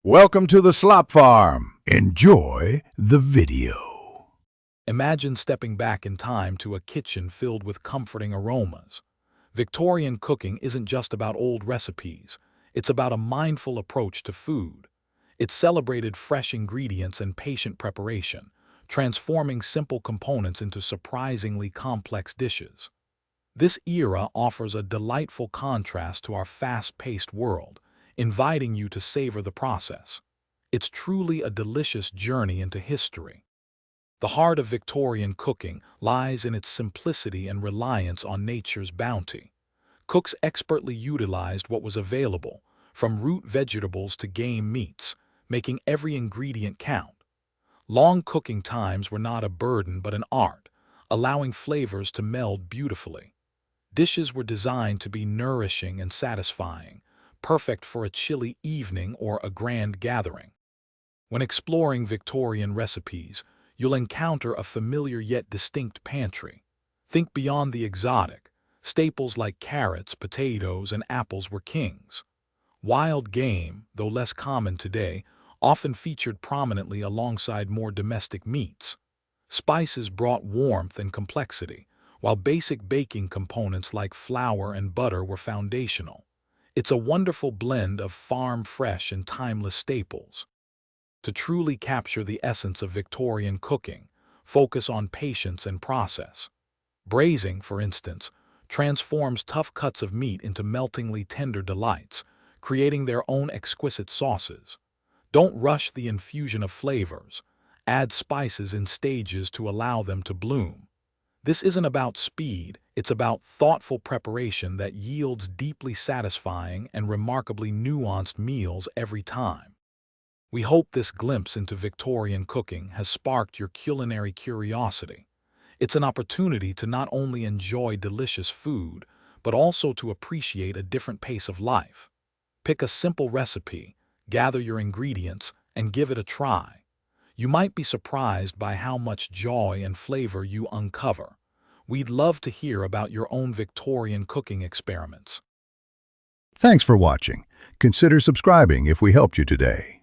Welcome to the Slop Farm. Enjoy the video. Imagine stepping back in time to a kitchen filled with comforting aromas. Victorian cooking isn't just about old recipes. It's about a mindful approach to food. It celebrated fresh ingredients and patient preparation, transforming simple components into surprisingly complex dishes. This era offers a delightful contrast to our fast-paced world, inviting you to savor the process. It's truly a delicious journey into history. The heart of Victorian cooking lies in its simplicity and reliance on nature's bounty. Cooks expertly utilized what was available, from root vegetables to game meats, making every ingredient count. Long cooking times were not a burden but an art, allowing flavors to meld beautifully. Dishes were designed to be nourishing and satisfying, perfect for a chilly evening or a grand gathering. When exploring Victorian recipes, you'll encounter a familiar yet distinct pantry. Think beyond the exotic. Staples like carrots, potatoes, and apples were kings. Wild game, though less common today, often featured prominently alongside more domestic meats. Spices brought warmth and complexity, while basic baking components like flour and butter were foundational. It's a wonderful blend of farm-fresh and timeless staples. To truly capture the essence of Victorian cooking, focus on patience and process. Braising, for instance, transforms tough cuts of meat into meltingly tender delights, creating their own exquisite sauces. Don't rush the infusion of flavors. Add spices in stages to allow them to bloom. This isn't about speed, it's about thoughtful preparation that yields deeply satisfying and remarkably nuanced meals every time. We hope this glimpse into Victorian cooking has sparked your culinary curiosity. It's an opportunity to not only enjoy delicious food, but also to appreciate a different pace of life. Pick a simple recipe, gather your ingredients, and give it a try. You might be surprised by how much joy and flavor you uncover. We'd love to hear about your own Victorian cooking experiments. Thanks for watching. Consider subscribing if we helped you today.